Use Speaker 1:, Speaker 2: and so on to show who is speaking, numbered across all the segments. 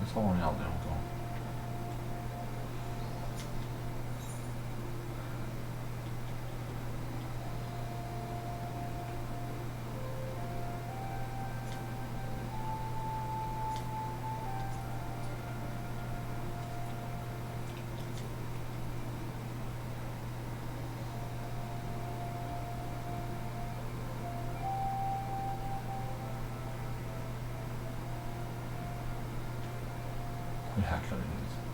Speaker 1: ça on regardait encore. Jäklar rimligt.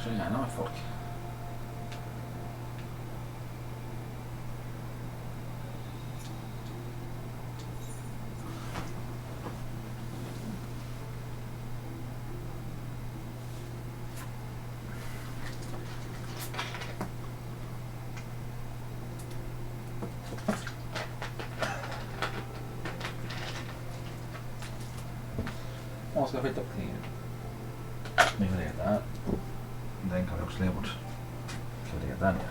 Speaker 1: så gärna med folk. Och ska flytta upp kring. Nu är det där. Den kan vi också lägga bort. Så det är där nere.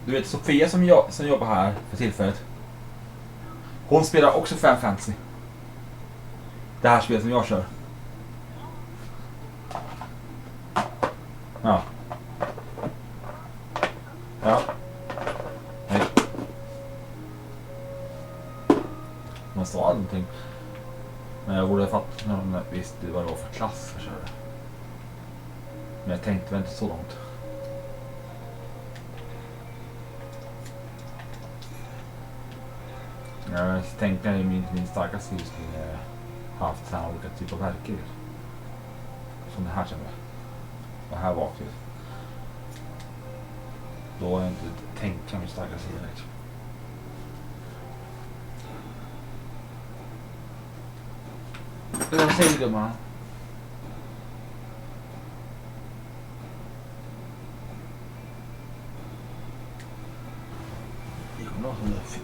Speaker 1: Du vet Sofia som jobbar här för tillfället. Hon spelar också Final Fantasy. Det här spelet som jag kör. Ja. Ja. Hej. Man sa någonting. Men jag borde ha fattat när de visste vad det var för klass jag körde. Men jag tänkte väl inte så långt. Jag tänkte att min starkaste skill skulle haft så här olika typer av verktyg. Som det här kände. Och här vaknade. Då har jag inte tänkt min starkaste sida liksom. Vad säger du man? Det kommer vara så löfigt.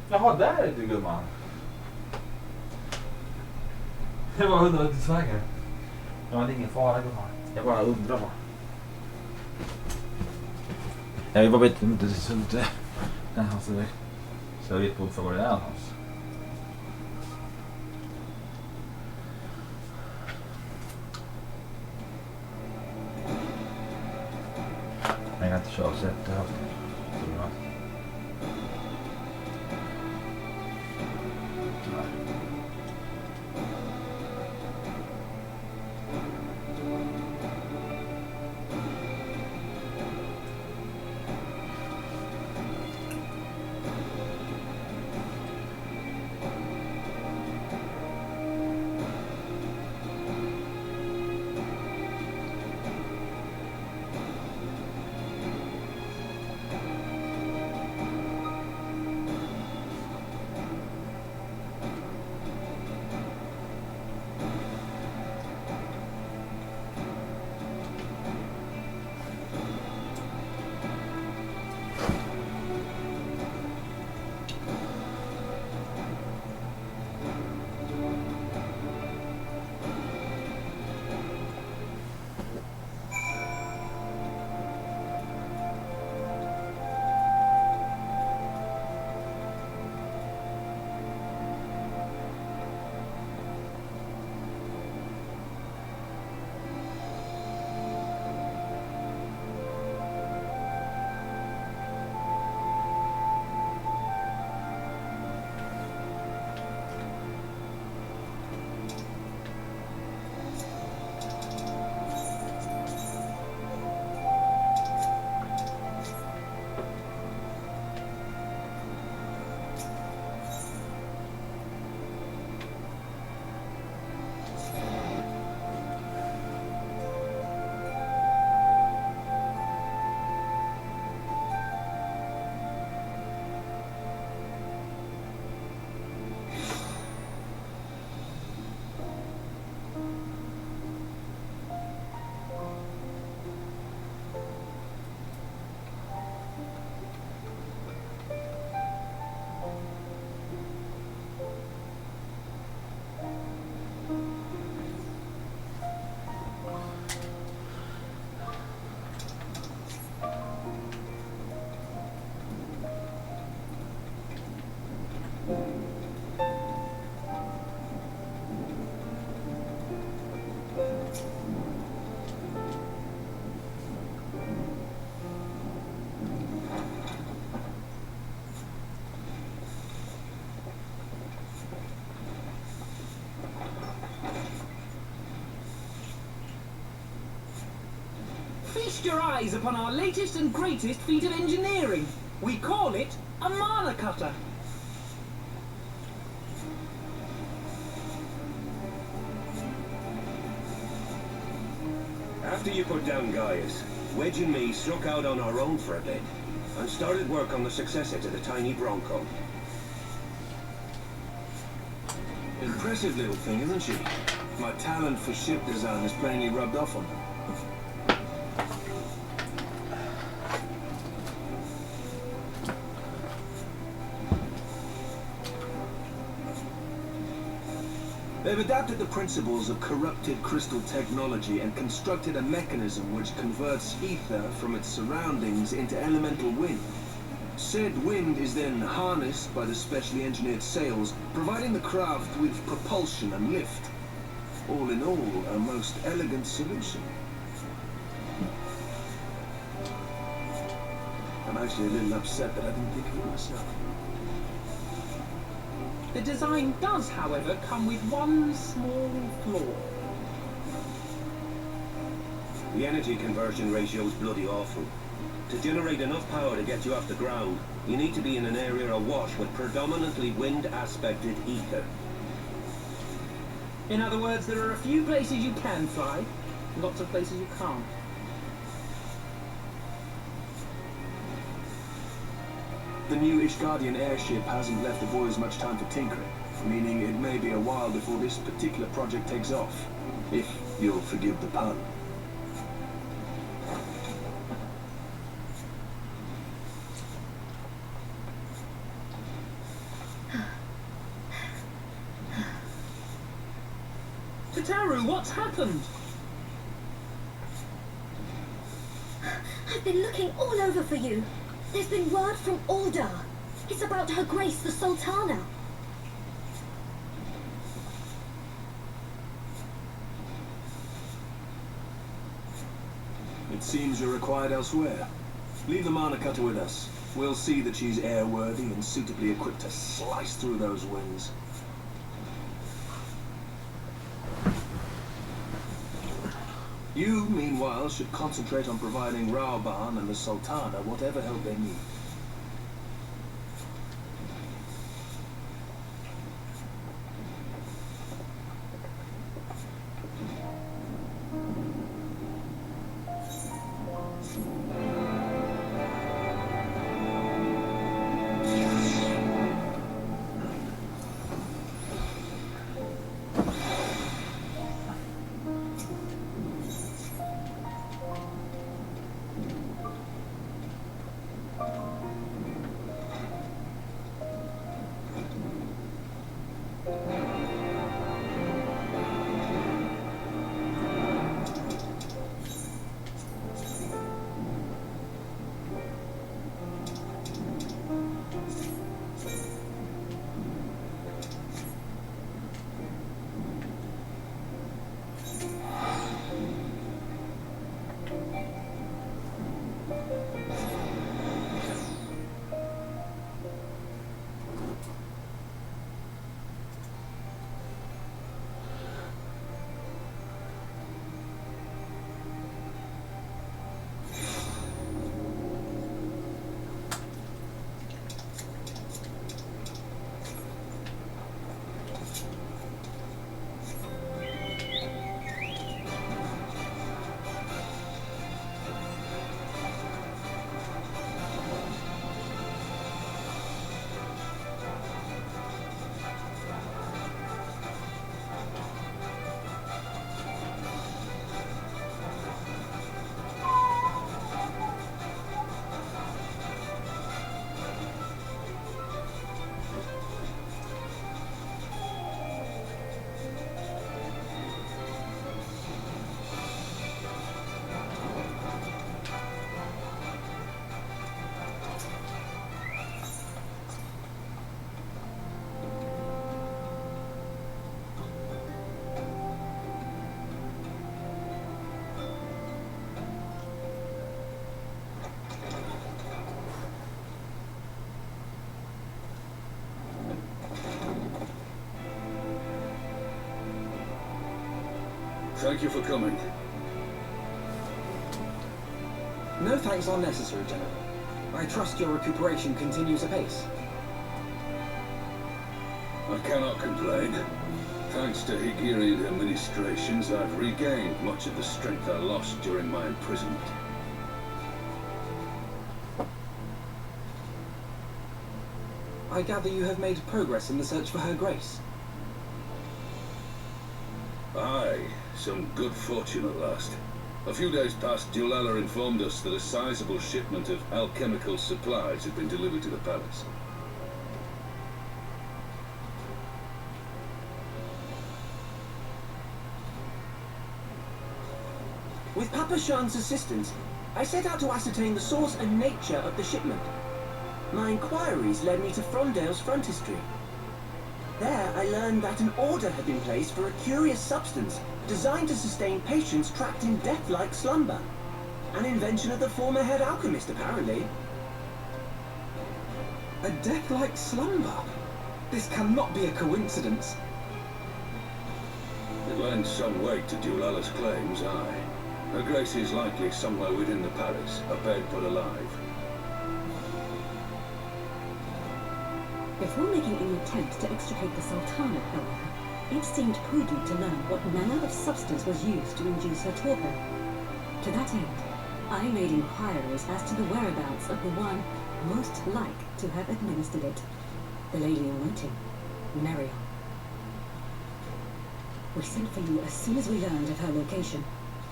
Speaker 1: Jaha, där är du gumman. Det var 100 till Sverige. Jag hade ingen fara gumman. Jag bara undrar bara. Jag bara vet inte så inte. Så jag vet på för vad det är någonstans. Men jag kan inte köra så efter hösten.
Speaker 2: feast your eyes upon our latest and greatest feat of engineering. We call it a mana cutter.
Speaker 3: After you put down Gaius, Wedge and me struck out on our own for a bit and started work on the successor to the tiny Bronco.
Speaker 4: Impressive little thing, isn't she? My talent for ship design has plainly rubbed off on her. They've adapted the principles of corrupted crystal technology and constructed a mechanism which converts ether from its surroundings into elemental wind. Said wind is then harnessed by the specially engineered sails, providing the craft with propulsion and lift. All in all, a most elegant solution. I'm actually a little upset that I didn't think of it myself.
Speaker 2: The design does, however, come with one small flaw.
Speaker 3: The energy conversion ratio is bloody awful. To generate enough power to get you off the ground, you need to be in an area awash with predominantly wind-aspected ether.
Speaker 2: In other words, there are a few places you can fly, lots of places you can't.
Speaker 4: The new Ishgardian airship hasn't left the boys much time for tinkering, meaning it may be a while before this particular project takes off, if you'll forgive the pun.
Speaker 2: Tataru, what's happened?
Speaker 5: I've been looking all over for you. There's been word from Aldar. It's about Her Grace the Sultana.
Speaker 4: It seems you're required elsewhere. Leave the mana cutter with us. We'll see that she's airworthy and suitably equipped to slice through those winds. You, meanwhile, should concentrate on providing Raoban and the Sultana whatever help they need. Thank you for coming.
Speaker 2: No thanks are necessary, General. I trust your recuperation continues apace.
Speaker 4: I cannot complain. Thanks to Higirian administrations, I've regained much of the strength I lost during my imprisonment.
Speaker 2: I gather you have made progress in the search for Her Grace.
Speaker 4: Aye, some good fortune at last. A few days past, Dulala informed us that a sizable shipment of alchemical supplies had been delivered to the palace.
Speaker 2: With Papa Shan's assistance, I set out to ascertain the source and nature of the shipment. My inquiries led me to Frondale's frontistery. There, I learned that an order had been placed for a curious substance designed to sustain patients trapped in death-like slumber. An invention of the former head alchemist, apparently. A death-like slumber? This cannot be a coincidence.
Speaker 4: It lends some weight to Dulala's claims, aye. Her Grace is likely somewhere within the palace, abed but alive.
Speaker 6: Before making any attempt to extricate the Sultana, however, it seemed prudent to learn what manner of substance was used to induce her torpor. To that end, I made inquiries as to the whereabouts of the one most like to have administered it, the lady in waiting, Marion. We sent for you as soon as we learned of her location.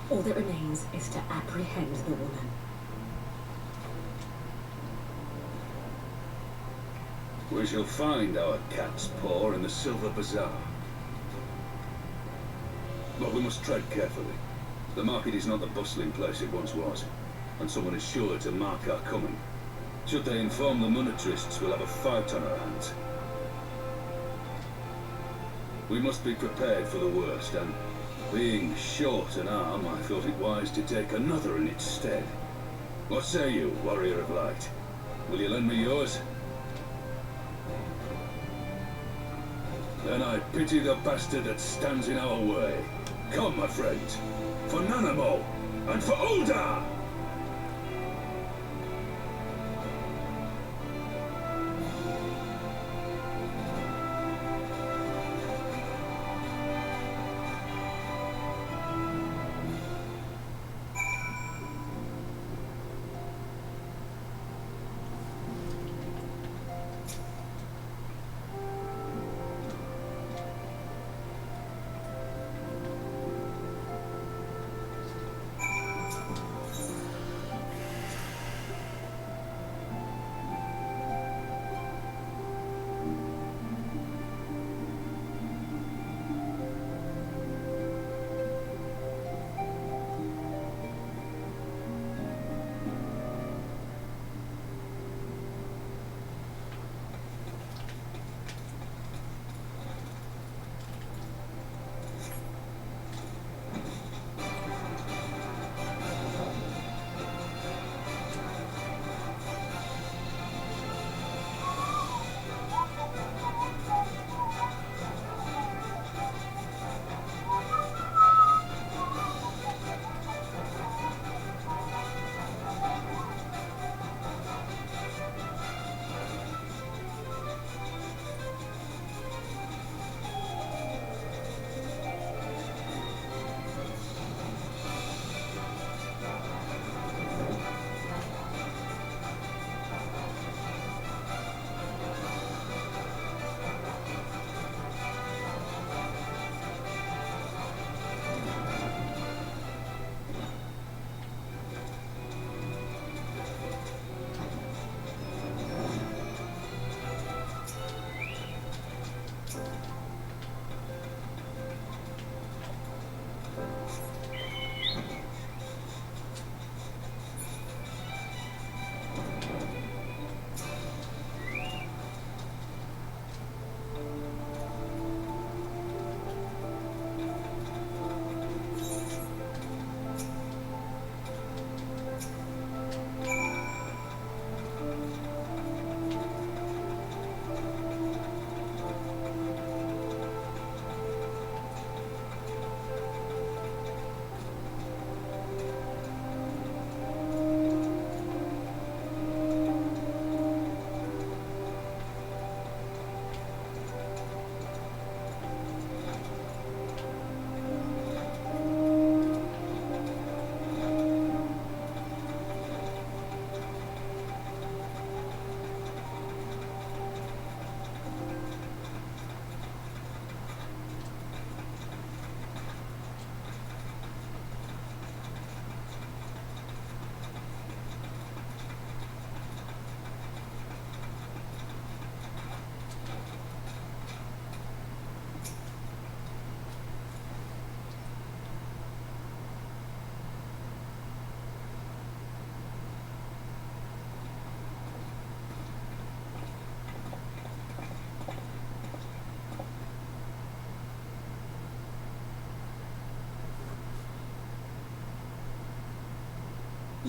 Speaker 6: All that remains is to apprehend the woman.
Speaker 4: We shall find our cat's paw in the Silver Bazaar. But we must tread carefully. The market is not the bustling place it once was, and someone is sure to mark our coming. Should they inform the monetarists, we'll have a fight on our hands. We must be prepared for the worst, and being short an arm, I thought it wise to take another in its stead. What say you, warrior of light? Will you lend me yours? Then I pity the bastard that stands in our way. Come, my friends, for Nanamo and for Uldar!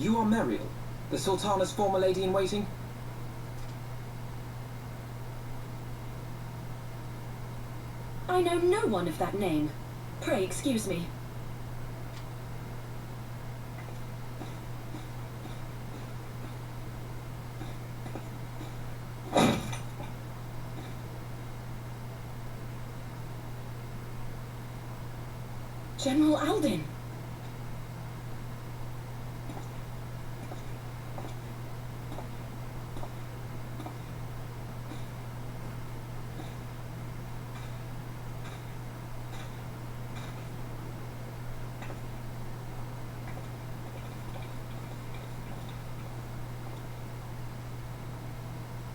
Speaker 2: You are Meriel, the Sultana's former lady-in-waiting?
Speaker 5: I know no one of that name. Pray excuse me. General Alden.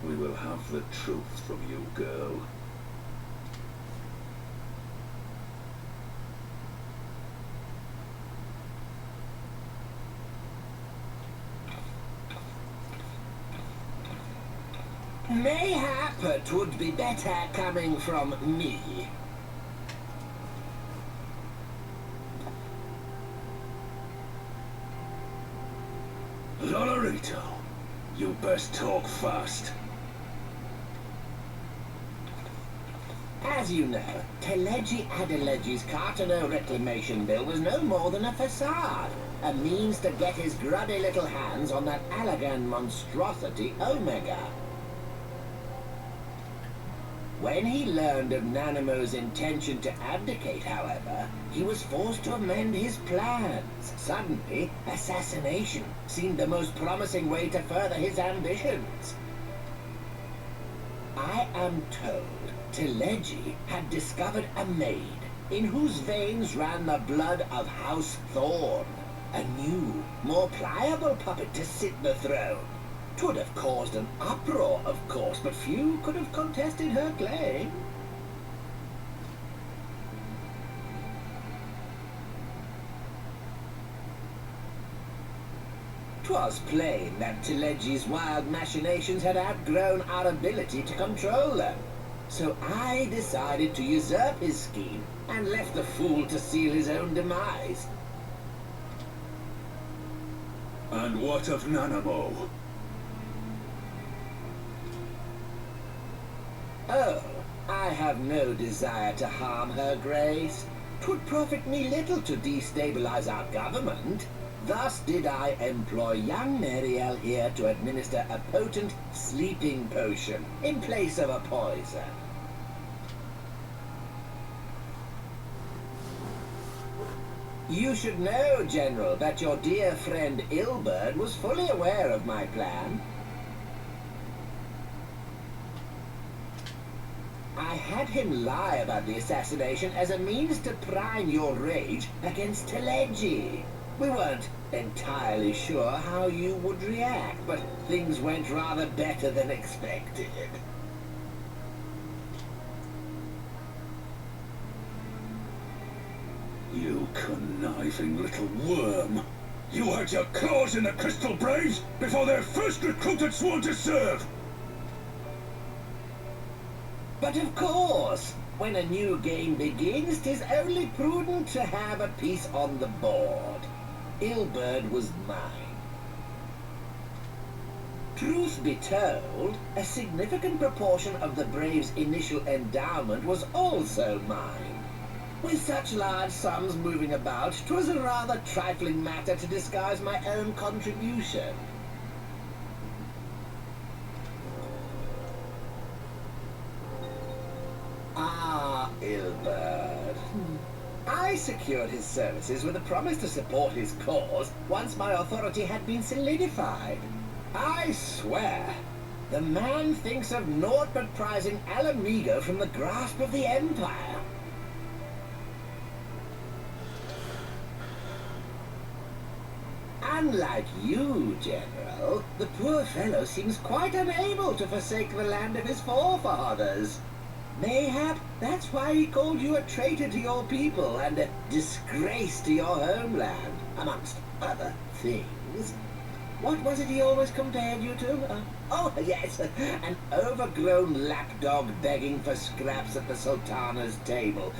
Speaker 4: We will have the truth from you, girl.
Speaker 3: Mayhap it would be better coming from me.
Speaker 4: Lolorito, you best talk fast.
Speaker 3: As you know, Teleji Adeleji's Cartano reclamation bill was no more than a facade, a means to get his grubby little hands on that Allagan monstrosity Omega. When he learned of Nanamo's intention to abdicate, however, he was forced to amend his plans. Suddenly, assassination seemed the most promising way to further his ambitions. I am told Teleji had discovered a maid in whose veins ran the blood of House Thorn, a new, more pliable puppet to sit the throne. 'Twould have caused an uproar, of course, but few could have contested her claim. 'Twas plain that Teleji's wild machinations had outgrown our ability to control them. So I decided to usurp his scheme and left the fool to seal his own demise.
Speaker 4: And what of Nanamo?
Speaker 3: Oh, I have no desire to harm her grace. 'Twould profit me little to destabilize our government. Thus did I employ young Meriel here to administer a potent sleeping potion in place of a poison. You should know, General, that your dear friend Ilberd was fully aware of my plan. I had him lie about the assassination as a means to prime your rage against Teleji. We weren't entirely sure how you would react, but things went rather better than expected.
Speaker 4: You conniving little worm! You had your claws in the Crystal Braves before their first recruit had sworn to serve!
Speaker 3: But of course, when a new game begins, 'tis only prudent to have a piece on the board. Ilberd was mine. Truth be told, a significant proportion of the Braves' initial endowment was also mine. With such large sums moving about, 'twas a rather trifling matter to disguise my own contribution. Ah, Ilberd. I secured his services with a promise to support his cause once my authority had been solidified. I swear, the man thinks of naught but prizing Alamigo from the grasp of the Empire. Unlike you, General, the poor fellow seems quite unable to forsake the land of his forefathers. Mayhap that's why he called you a traitor to your people and a disgrace to your homeland, amongst other things. What was it he always compared you to? Oh, yes, an overgrown lapdog begging for scraps at the Sultana's table.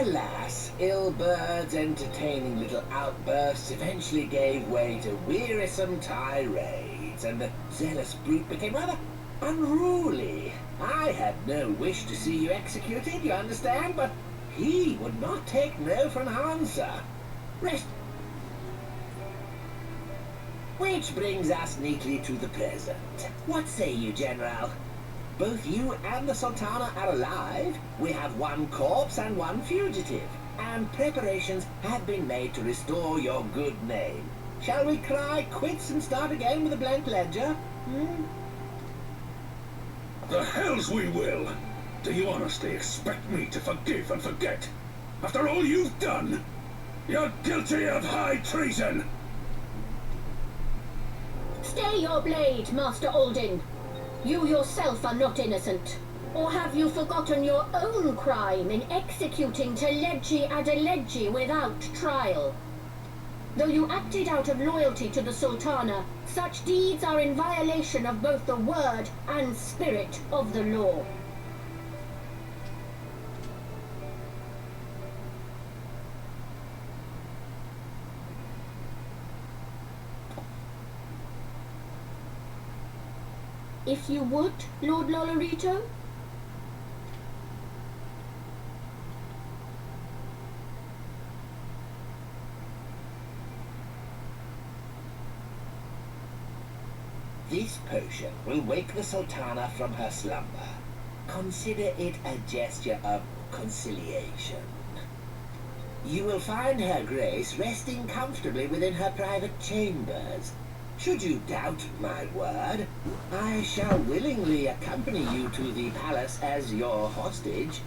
Speaker 3: Alas, Ilbert's entertaining little outbursts eventually gave way to wearisome tirades, and the zealous brute became rather unruly. I had no wish to see you executed, you understand, but he would not take no for an answer. Rest. Which brings us neatly to the present. What say you, General? Both you and the Sultana are alive. We have one corpse and one fugitive, and preparations have been made to restore your good name. Shall we cry quits and start again with a blank ledger?
Speaker 4: The hells we will! Do you honestly expect me to forgive and forget? After all you've done? You're guilty of high treason!
Speaker 5: Stay your blade, Master Alden. You yourself are not innocent. Or have you forgotten your own crime in executing Teleji Adeleji without trial? Though you acted out of loyalty to the Sultana, such deeds are in violation of both the word and spirit of the law. If you would, Lord Lolorito?
Speaker 3: This potion will wake the Sultana from her slumber. Consider it a gesture of conciliation. You will find her grace resting comfortably within her private chambers. Should you doubt my word, I shall willingly accompany you to the palace as your hostage.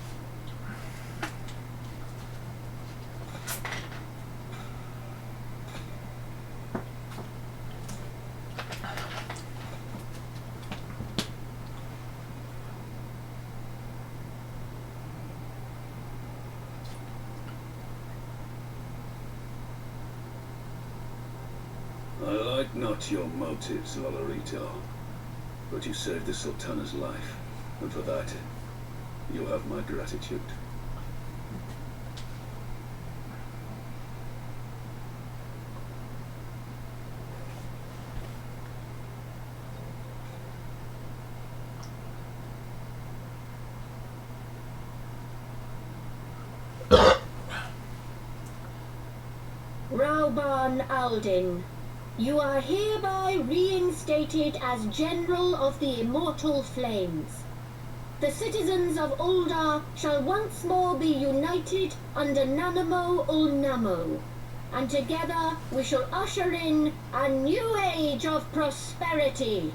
Speaker 4: I like not your motives, Lolorito, but you saved the Sultana's life, and for that, you have my gratitude.
Speaker 5: Rauban Aldin, you are hereby reinstated as General of the Immortal Flames. The citizens of Uldar shall once more be united under Nanamo Ulnamo, and together we shall usher in a new age of prosperity.